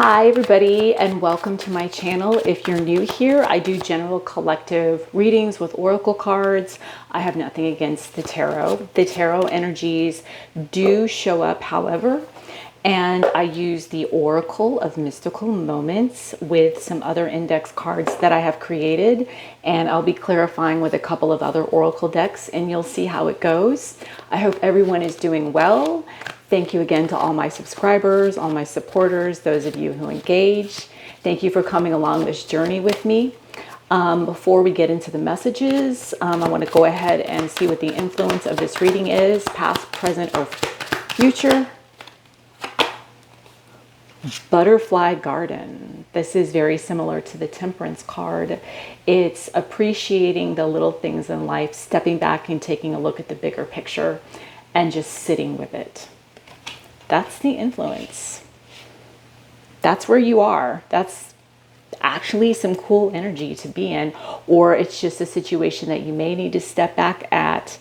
Hi everybody, and welcome to my channel. If you're new here, I do general collective readings with oracle cards. I have nothing against the tarot. The tarot energies do show up, however, and I use the Oracle of Mystical Moments with some other index cards that I have created, and I'll be clarifying with a couple of other oracle decks, and you'll see how it goes. I hope everyone is doing well. Thank you again to all my subscribers, all my supporters, those of you who engage. Thank you for coming along this journey with me. Before we get into the messages, I want to go ahead and see what the influence of this reading is, past, present, or future. Butterfly Garden. This is very similar to the Temperance card. It's appreciating the little things in life, stepping back and taking a look at the bigger picture and just sitting with it. That's the influence. That's where you are. That's actually some cool energy to be in, or it's just a situation that you may need to step back at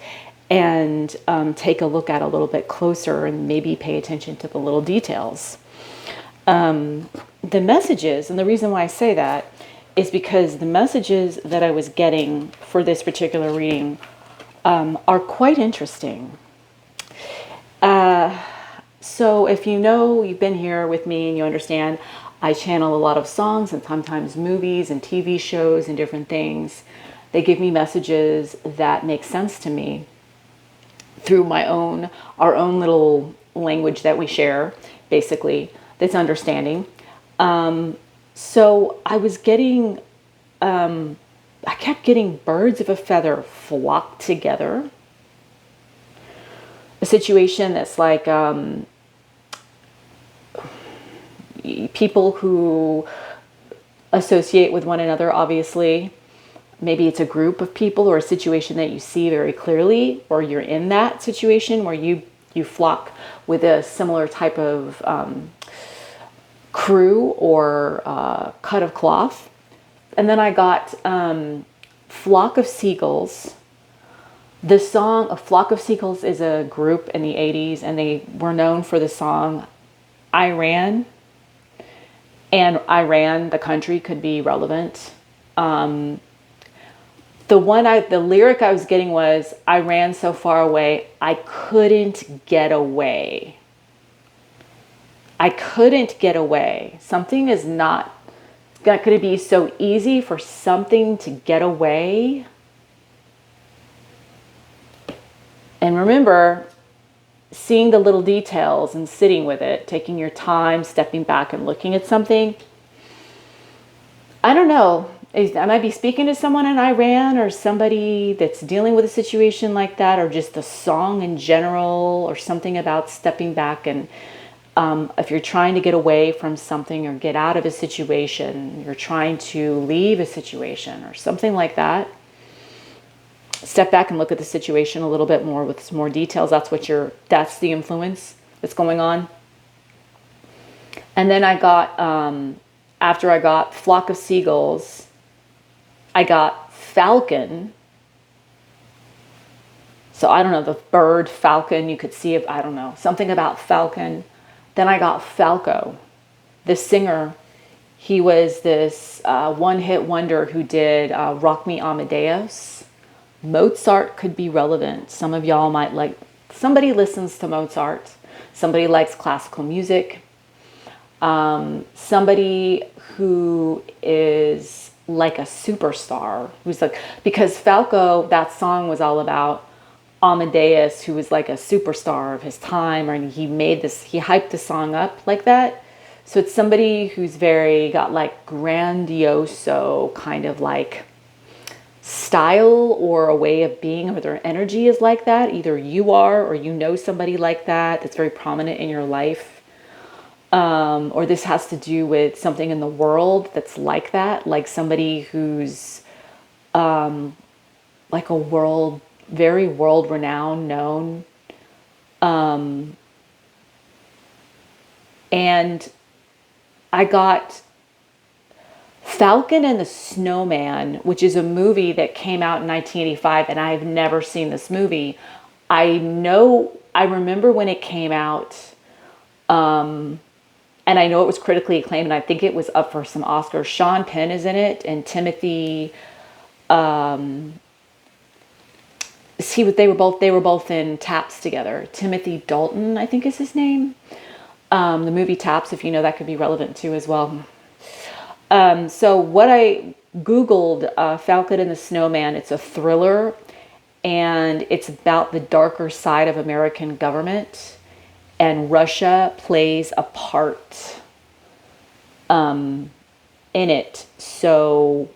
and take a look at a little bit closer and maybe pay attention to the little details. The messages, and the reason why I say that is because the messages that I was getting for this particular reading are quite interesting. So if you know, you've been here with me and you understand, I channel a lot of songs and sometimes movies and TV shows and different things. They give me messages that make sense to me through our own little language that we share, basically, that's understanding. So I was getting, I kept getting birds of a feather flock together. A situation that's like people who associate with one another, obviously. Maybe it's a group of people or a situation that you see very clearly, or you're in that situation where you flock with a similar type of crew or cut of cloth. And then I got Flock of Seagulls. The song A Flock of Seagulls is a group in the 80s, and they were known for the song Iran. And Iran, the country, could be relevant. The lyric I was getting was, I ran so far away, I couldn't get away. I couldn't get away. Something is not going to be so easy for something to get away. And remember, seeing the little details and sitting with it, taking your time, stepping back and looking at something. I don't know. I might be speaking to someone in Iran or somebody that's dealing with a situation like that, or just the song in general, or something about stepping back. And if you're trying to get away from something or get out of a situation, you're trying to leave a situation or something like that, step back and look at the situation a little bit more with some more details. That's the influence that's going on. And then I got, after I got Flock of Seagulls, I got Falcon. So I don't know, the bird falcon, you could see it, I don't know, something about falcon. Then I got Falco, the singer. He was this one-hit wonder who did Rock Me Amadeus. Mozart could be relevant. Some of y'all might like, somebody listens to Mozart. Somebody likes classical music. Somebody who is like a superstar, who's like, because Falco, that song was all about Amadeus, who was like a superstar of his time, and he hyped the song up like that. So it's somebody who's got like grandioso kind of like style or a way of being, or their energy is like that. Either you are, or you know somebody like that that's very prominent in your life. Or this has to do with something in the world that's like that, like somebody who's like a very world renowned, known. And I got Falcon and the Snowman, which is a movie that came out in 1985, and I've never seen this movie. I remember when it came out, And I know it was critically acclaimed, and I think it was up for some Oscars. Sean Penn is in it, and Timothy. They were both in Taps together. Timothy Dalton, I think is his name. The movie Taps, if you know, that could be relevant too as well. So what I Googled, Falcon and the Snowman, it's a thriller, and it's about the darker side of American government, and Russia plays a part in it. So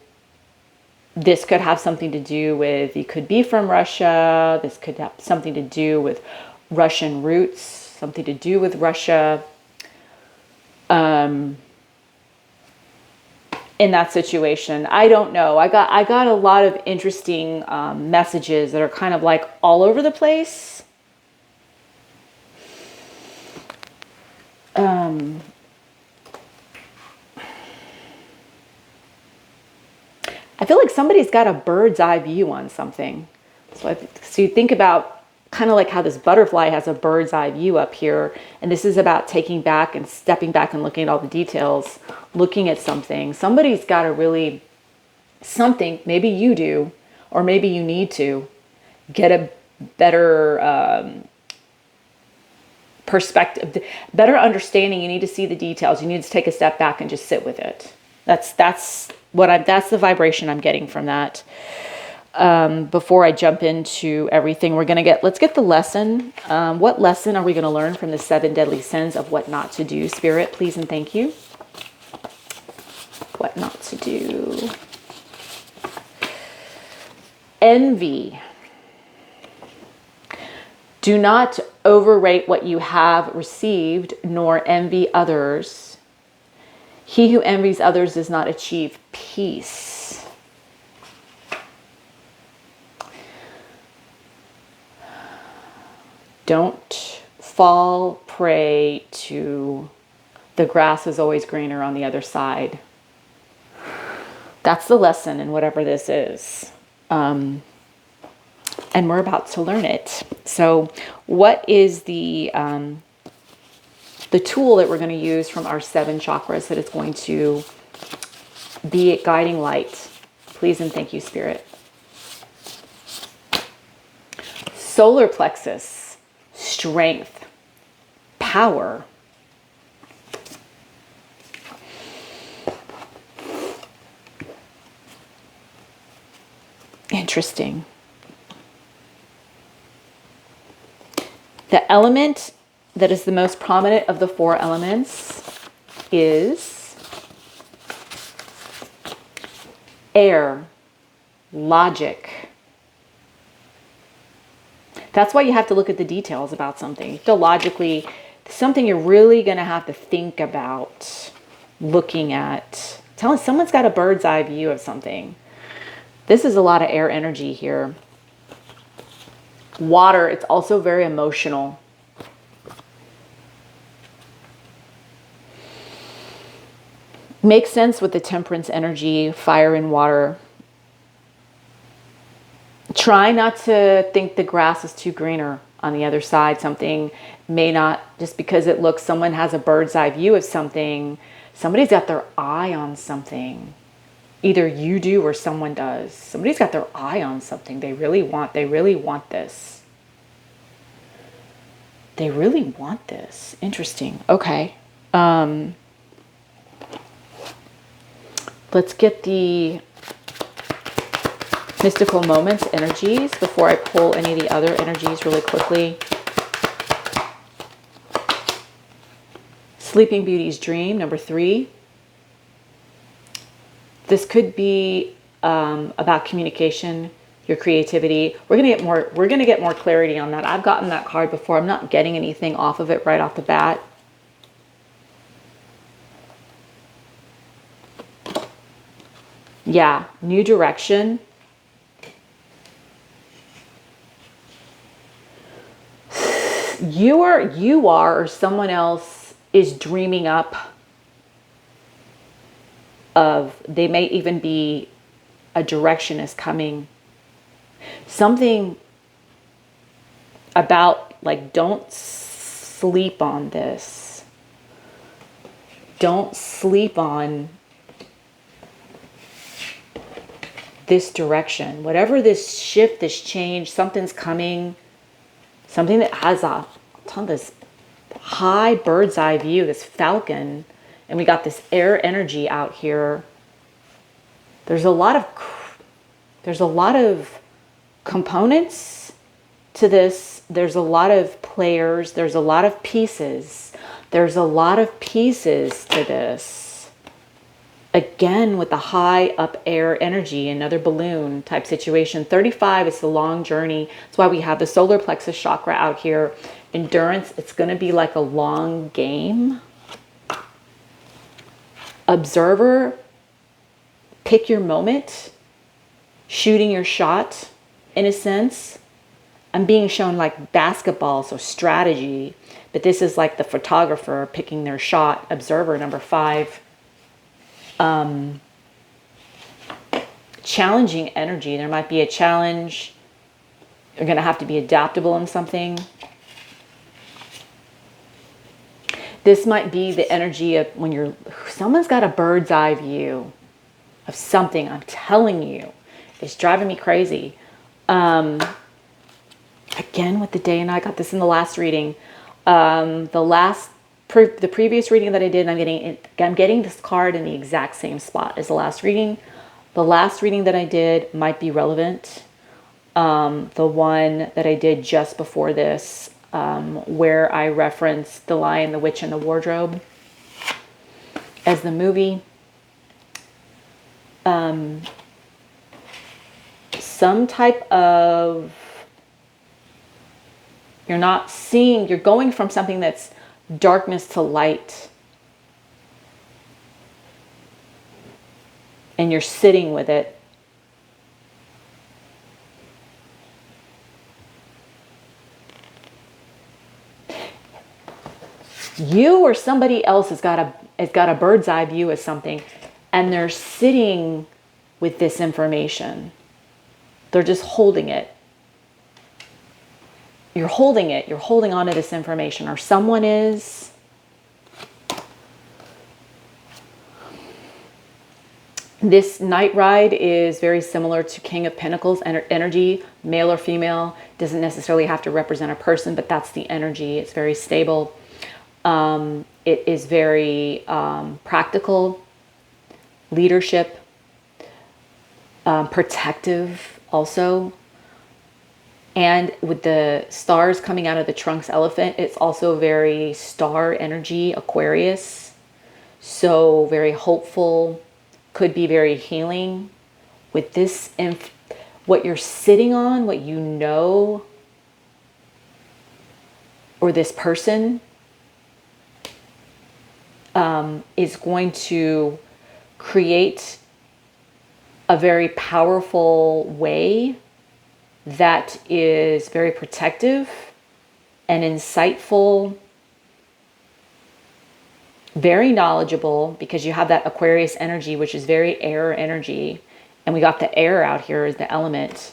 this could have something to do with, you could be from Russia. This could have something to do with Russian roots, something to do with Russia. In that situation, I don't know. I got a lot of interesting messages that are kind of like all over the place. I feel like somebody's got a bird's eye view on something. So you think about kind of like how this butterfly has a bird's eye view up here. And this is about taking back and stepping back and looking at all the details, looking at something. Somebody's got to really, something, maybe you do, or maybe you need to get a better perspective, better understanding. You need to see the details. You need to take a step back and just sit with it. That's the vibration I'm getting from that. Before I jump into everything, let's get the lesson. What lesson are we going to learn from the 7 deadly sins of what not to do? Spirit, please and thank you. What not to do. Envy. Do not overrate what you have received, nor envy others. He who envies others does not achieve peace. Don't fall prey to the grass is always greener on the other side. That's the lesson in whatever this is. And we're about to learn it. So what is the tool that we're going to use from our 7 chakras that is going to be a guiding light? Please and thank you, Spirit. Solar plexus, strength, power. Interesting. The element that is the most prominent of the 4 elements is air, logic. That's why you have to look at the details about something. You have to logically, something you're really going to have to think about looking at. Someone's got a bird's eye view of something. This is a lot of air energy here. Water, it's also very emotional. Makes sense with the temperance energy, fire and water. Try not to think the grass is too greener on the other side. Something may not, just because it looks, someone has a bird's eye view of something, somebody's got their eye on something. Either you do or someone does. Somebody's got their eye on something. They really want this. They really want this. Interesting. Okay. Let's get the mystical moments energies before I pull any of the other energies really quickly. Sleeping Beauty's dream, number 3. This could be about communication, your creativity. We're gonna get more clarity on that. I've gotten that card before. I'm not getting anything off of it right off the bat. Yeah, new direction. You are, or someone else is dreaming up of, they may even be, a direction is coming. Something about, like, don't sleep on this. don't sleep on this direction. Whatever this shift, this change, something's coming, something that has a ton of this high bird's eye view, this falcon, and we got this air energy out here. There's a lot of components to this. There's a lot of players. There's a lot of pieces. There's a lot of pieces to this. Again, with the high up air energy, another balloon type situation. 35 is the long journey. That's why we have the solar plexus chakra out here. Endurance, it's going to be like a long game. Observer, pick your moment. Shooting your shot, in a sense. I'm being shown like basketball, so strategy. But this is like the photographer picking their shot. Observer, number 5. Challenging energy. There might be a challenge. You're going to have to be adaptable in something. This might be the energy of when someone's got a bird's eye view of something. I'm telling you, it's driving me crazy. Again, with the day, and I got this in the last reading. The previous reading that I did, I'm getting this card in the exact same spot as the last reading. The last reading that I did might be relevant. The one that I did just before this, where I referenced The Lion, the Witch, and the Wardrobe as the movie. Some type of, you're going from something that's darkness to light. And you're sitting with it. You or somebody else has got a bird's eye view of something, and they're sitting with this information. They're just holding it. You're holding it. You're holding on to this information, or someone is. This night ride is very similar to King of Pentacles energy, male or female. Doesn't necessarily have to represent a person, but that's the energy. It's very stable. It is very practical, leadership, protective also. And with the stars coming out of the trunk's elephant, it's also very star energy, Aquarius. So very hopeful, could be very healing. With this, what you're sitting on, what you know, or this person is going to create a very powerful way that is very protective and insightful, very knowledgeable, because you have that Aquarius energy, which is very air energy. And we got the air out here as the element,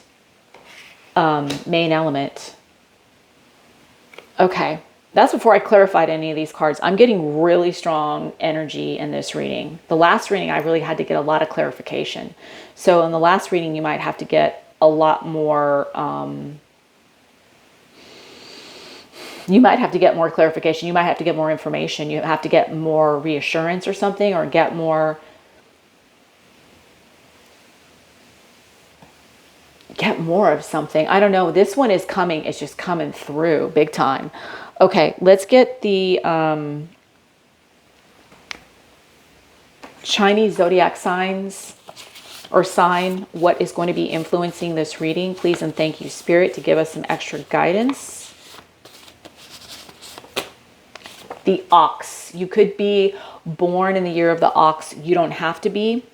main element. Okay, that's before I clarified any of these cards. I'm getting really strong energy in this reading. The last reading, I really had to get a lot of clarification. So in the last reading, you might have to get a lot more, you might have to get more clarification. You might have to get more information. You have to get more reassurance or something, or get more of something. I don't know. This one is coming. It's just coming through big time. Okay, let's get the Chinese zodiac signs or sign. What is going to be influencing this reading? Please and thank you, Spirit, to give us some extra guidance. The ox. You could be born in the year of the ox. You don't have to be.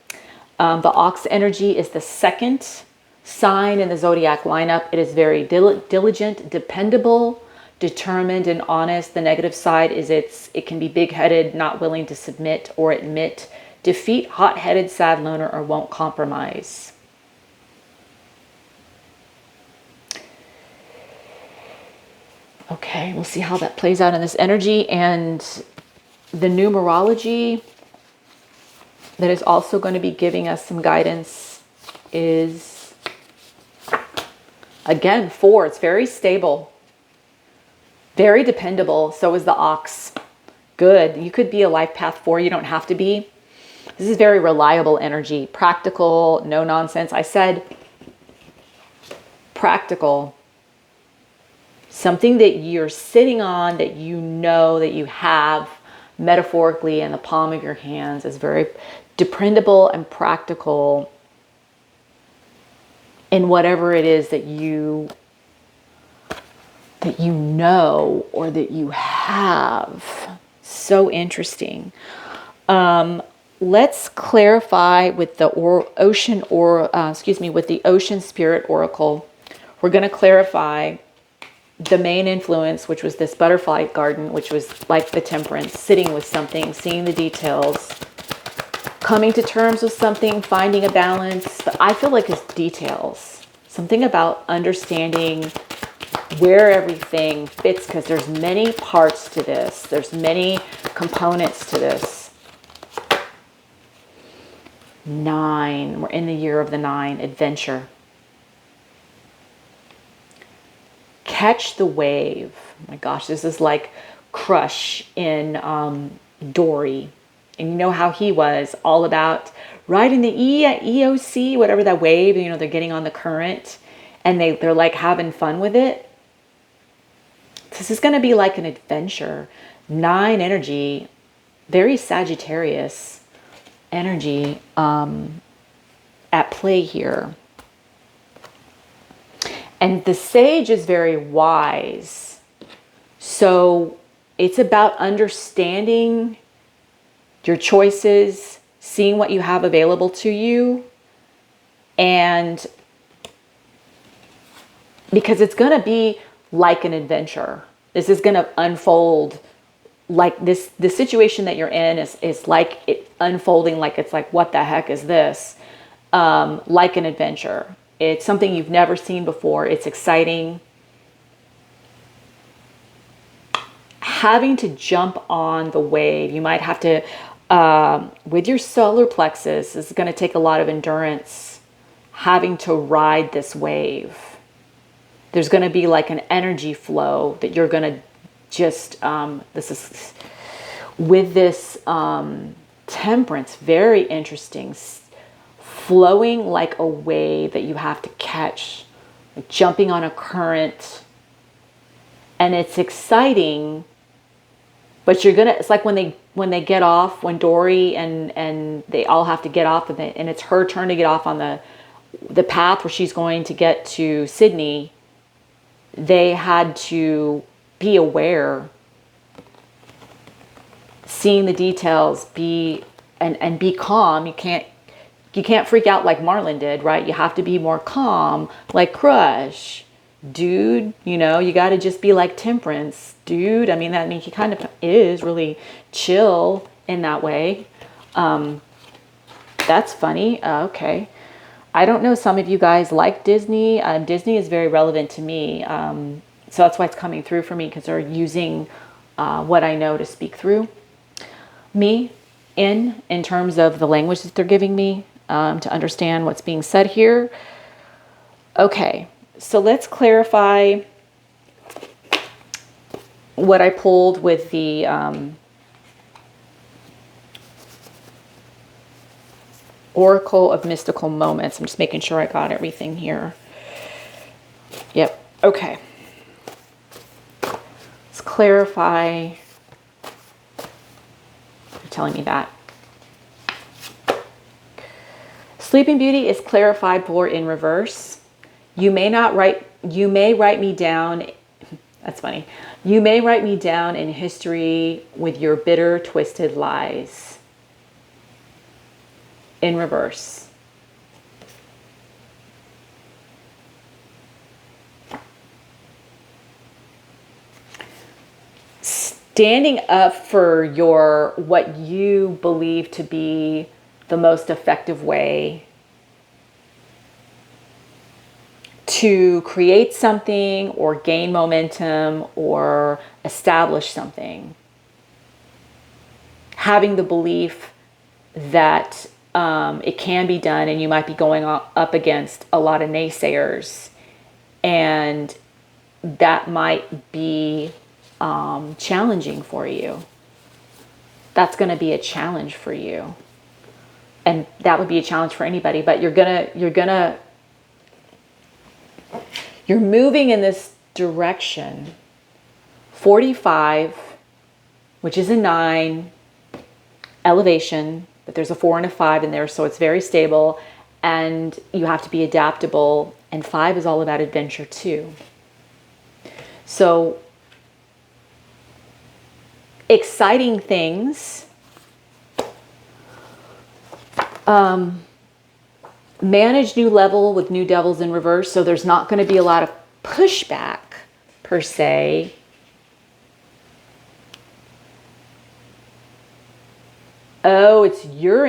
The ox energy is the second sign in the zodiac lineup. It is very diligent, dependable, determined, and honest. The negative side is it can be big-headed, not willing to submit or admit defeat, hot-headed, sad loner, or won't compromise. Okay, we'll see how that plays out in this energy. And The numerology that is also going to be giving us some guidance is, again, 4. It's very stable, very dependable. So is the ox. Good. You could be a life path 4. You don't have to be. This is very reliable energy, practical, no nonsense. I said practical, something that you're sitting on, that you know that you have metaphorically in the palm of your hands, is very dependable and practical in whatever it is that you know or that you have. So interesting. Let's clarify with the with the Ocean Spirit Oracle. We're going to clarify the main influence, which was this butterfly garden, which was like the temperance, sitting with something, seeing the details, coming to terms with something, finding a balance. But I feel like it's details. Something about understanding where everything fits, because there's many parts to this. There's many components to this. 9, we're in the year of the 9, adventure. Catch the wave. Oh my gosh, this is like Crush in Dory. And you know how he was all about riding the EOC, whatever that wave, you know, they're getting on the current and they're like having fun with it. This is going to be like an adventure. 9 energy, very Sagittarius energy at play here. And the sage is very wise. So it's about understanding your choices, seeing what you have available to you, and because it's going to be like an adventure. This is going to unfold like this. The situation that you're in is like it unfolding, like it's like, what the heck is this? Like an adventure. It's something you've never seen before. It's exciting. Having to jump on the wave. You might have to, with your solar plexus, this is going to take a lot of endurance, having to ride this wave. There's going to be like an energy flow that you're going to just, this is, with this temperance, very interesting, flowing like a wave that you have to catch, like jumping on a current. And it's exciting, but you're gonna, it's like when they get off, when Dory and they all have to get off, and it's her turn to get off on the path where she's going to get to Sydney. They had to be aware, seeing the details, and be calm. You can't freak out like Marlon did, right? You have to be more calm, like Crush. Dude, you know, you got to just be like Temperance. Dude, I mean, that means he kind of is really chill in that way. That's funny. Okay. I don't know, some of you guys like Disney. Disney is very relevant to me. So that's why it's coming through for me, because they're using what I know to speak through me in terms of the language that they're giving me to understand what's being said here. Okay, so let's clarify what I pulled with the Oracle of Mystical Moments. I'm just making sure I got everything here. Yep, okay. Let's clarify. You're telling me that. Sleeping Beauty is clarified for in reverse. You may write me down. That's funny. You may write me down in history with your bitter, twisted lies. In reverse. Standing up for what you believe to be the most effective way to create something or gain momentum or establish something. having the belief that it can be done, and you might be going up against a lot of naysayers, and that might be challenging for you. That's going to be a challenge for you, and that would be a challenge for anybody. But you're moving in this direction. 45, which is a 9 elevation, but there's a 4 and a 5 in there, so it's very stable, and you have to be adaptable. And 5 is all about adventure too. So exciting things. Manage new level with new devils in reverse, so there's not going to be a lot of pushback per se. Oh, it's you.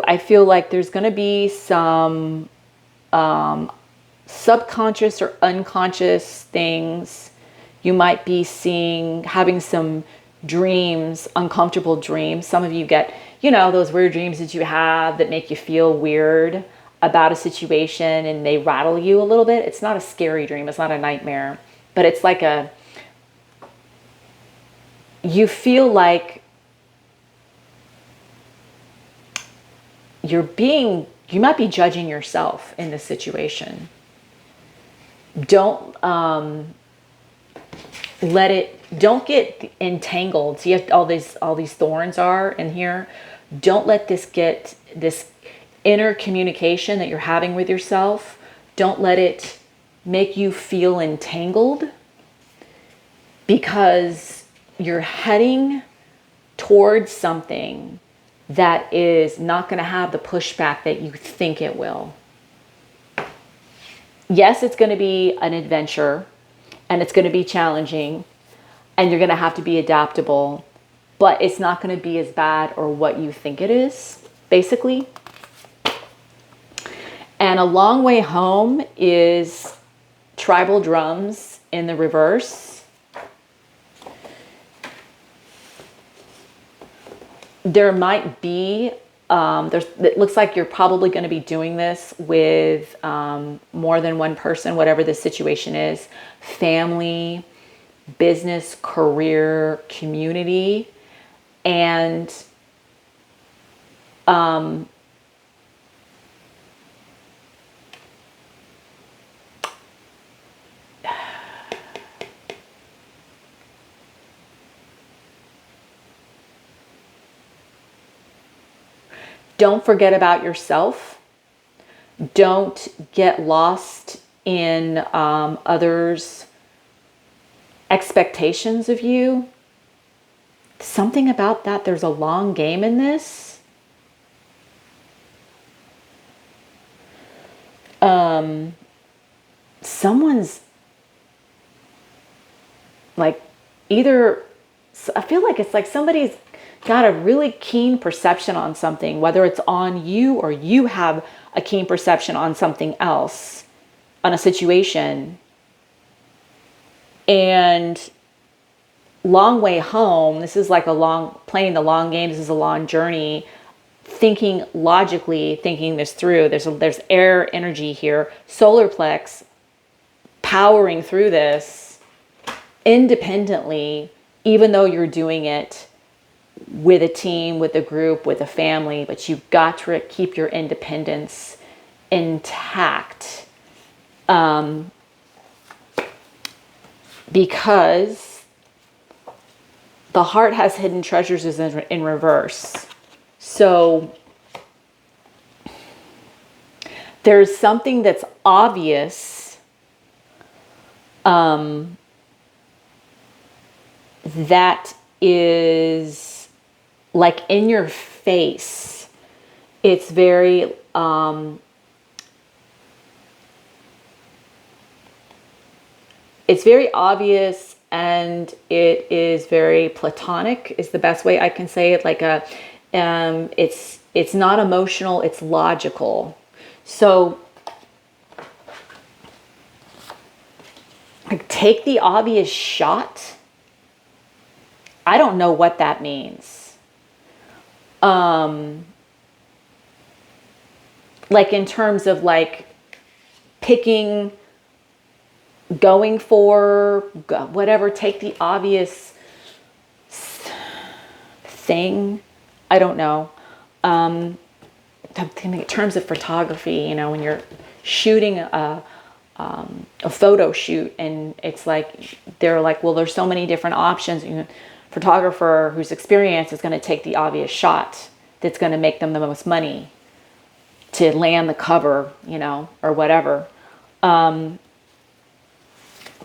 I feel like there's going to be some subconscious or unconscious things. You might be having some dreams, uncomfortable dreams. Some of you get, those weird dreams that you have that make you feel weird about a situation, and they rattle you a little bit. It's not a scary dream. It's not a nightmare, but it's like you feel like you might be judging yourself in this situation. Don't don't get entangled. See, all these thorns are in here. Don't let this inner communication that you're having with yourself, don't let it make you feel entangled, because you're heading towards something that is not going to have the pushback that you think it will. Yes, it's going to be an adventure, and it's going to be challenging, and you're going to have to be adaptable, but it's not going to be as bad or what you think it is, basically. And a long way home is tribal drums in the reverse. There might be, it looks like you're probably going to be doing this with more than one person, whatever the situation is. Family, business, career, community, and don't forget about yourself. Don't get lost in others' expectations of you. Something about that. There's a long game in this. Someone's like I feel like it's like somebody's got a really keen perception on something, whether it's on you or you have a keen perception on something else, on a situation. And long way home, this is like playing the long game. This is a long journey, thinking logically, thinking this through. There's air energy here, solar plex, powering through this independently, even though you're doing it with a team, with a group, with a family, but you've got to keep your independence intact, because the heart has hidden treasures is in reverse. So there's something that's obvious that is like in your face. It's very obvious, and it is very platonic is the best way I can say it. Like it's not emotional, it's logical. So like take the obvious shot I don't know what that means. Like in terms of like picking, going for, whatever, take the obvious thing. I don't know. In terms of photography, you know, when you're shooting a photo shoot and it's like, they're like, well, there's so many different options. You know, photographer who's experienced is going to take the obvious shot that's going to make them the most money to land the cover, you know, or whatever.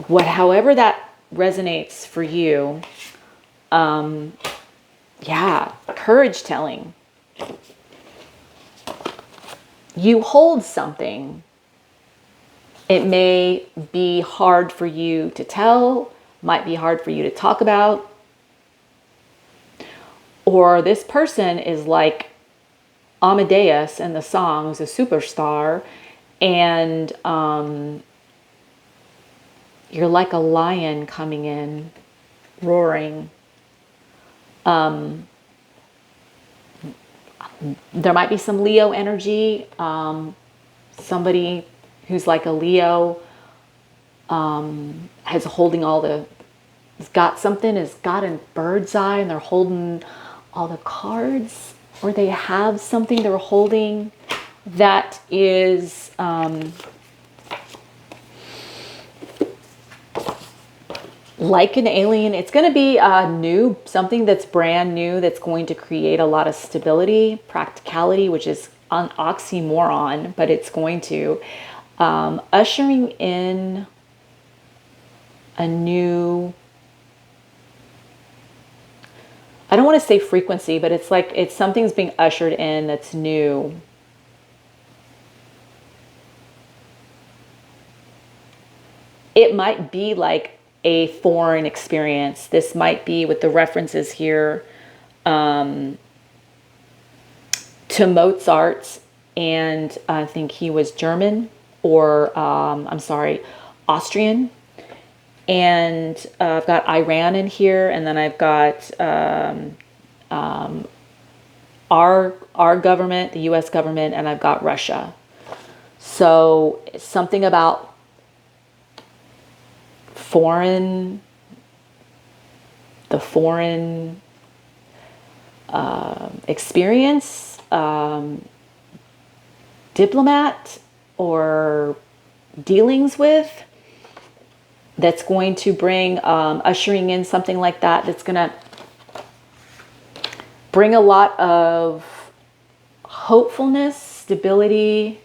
However that resonates for you, yeah, courage telling. You hold something. It may be hard for you to tell, might be hard for you to talk about. Or this person is like Amadeus in the song, who's a superstar, and you're like a lion coming in, roaring. There might be some Leo energy. Somebody who's like a Leo has holding all the, has got something, has got a bird's eye, and they're holding all the cards, or they have something they're holding that is like an alien. It's going to be new, something that's brand new, that's going to create a lot of stability, practicality, which is an oxymoron, but it's going to ushering in a new, I don't want to say frequency, but it's like it's something's being ushered in that's new. It might be like a foreign experience. This might be, with the references here, to Mozart, and I think he was German, or I'm sorry, Austrian. And I've got Iran in here, and then I've got our government, the U.S. government, and I've got Russia. So something about the foreign experience, diplomat or dealings with, that's going to bring, ushering in something like that, that's going to bring a lot of hopefulness, stability,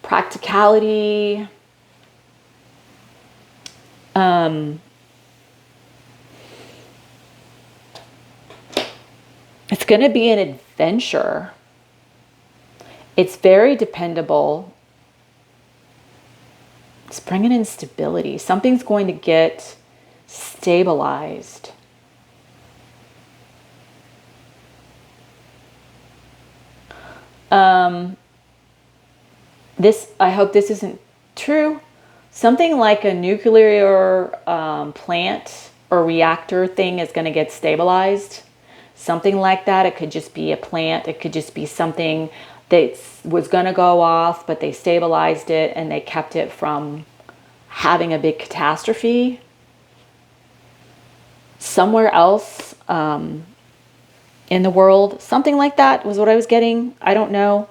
practicality. It's going to be an adventure. It's very dependable. It's bringing in stability. Something's going to get stabilized. I hope this isn't true. Something like a nuclear plant or reactor thing is going to get stabilized. Something like that. It could just be a plant. It could just be something that was going to go off, but they stabilized it and they kept it from having a big catastrophe. Somewhere else in the world, something like that was what I was getting. I don't know.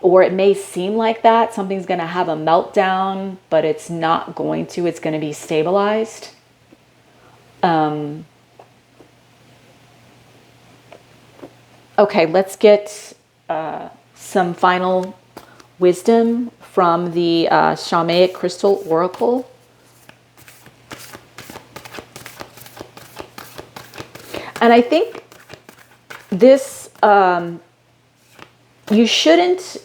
Or it may seem like that. Something's going to have a meltdown, but it's not going to. It's going to be stabilized. Okay, let's get some final wisdom from the Shamanic Crystal Oracle. And I think this, you shouldn't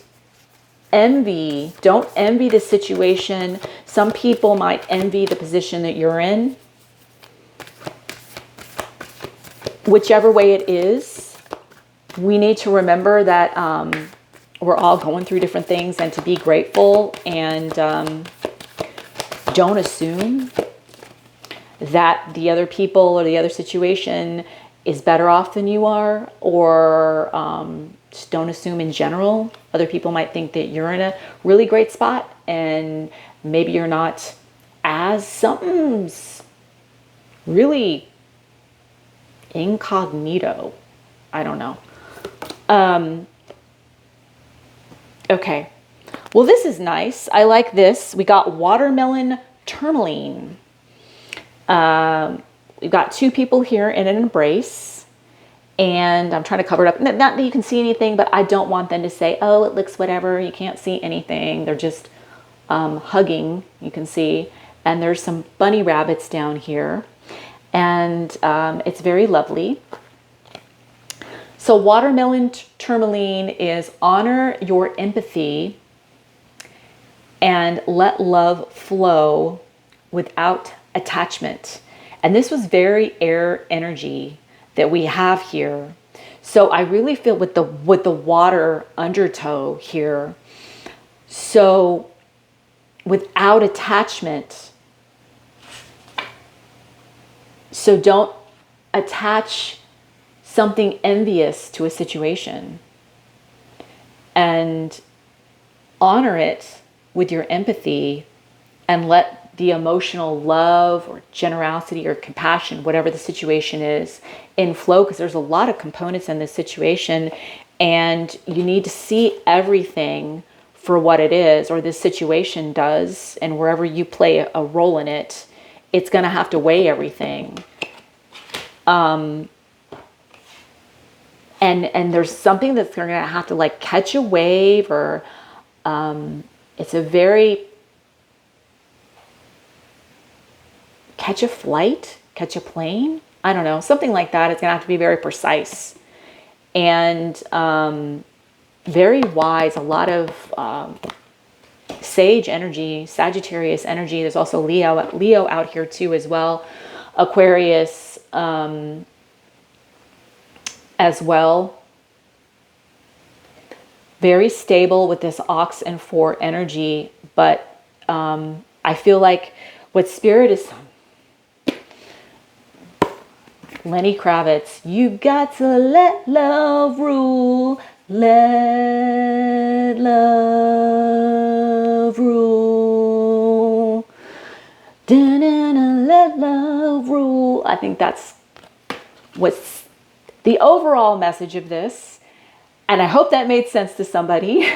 don't envy the situation. Some people might envy the position that you're in. Whichever way it is, we need to remember that we're all going through different things, and to be grateful, and don't assume that the other people or the other situation is better off than you are, or just don't assume in general. Other people might think that you're in a really great spot and maybe you're not, as something's really incognito. I don't know. Okay. Well, this is nice. I like this. We got watermelon tourmaline. We've got two people here in an embrace, and I'm trying to cover it up. Not that you can see anything, but I don't want them to say, oh, it looks whatever. You can't see anything. They're just hugging, you can see. And there's some bunny rabbits down here, and it's very lovely. So watermelon tourmaline is honor your empathy and let love flow without attachment. And this was very air energy that we have here. So I really feel with the water undertow here. So without attachment. So don't attach something envious to a situation, and honor it with your empathy, and let the emotional love or generosity or compassion, whatever the situation is, inflow, because there's a lot of components in this situation, and you need to see everything for what it is, or this situation does, and wherever you play a role in it, it's going to have to weigh everything. And there's something that's going to have to like catch a wave, or it's a very catch a flight, catch a plane. I don't know, something like that. It's going to have to be very precise and very wise. A lot of sage energy, Sagittarius energy. There's also Leo out here too as well. Aquarius as well. Very stable with this ox and four energy, but I feel like what spirit is, Lenny Kravitz, you got to let love rule, let love rule, da-na-na, let love rule. I think that's what's the overall message of this. And I hope that made sense to somebody,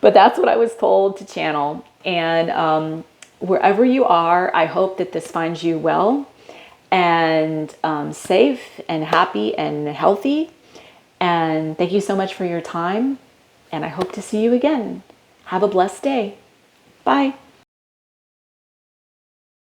but that's what I was told to channel. And wherever you are, I hope that this finds you well and safe and happy and healthy. And thank you so much for your time. And I hope to see you again. Have a blessed day. Bye.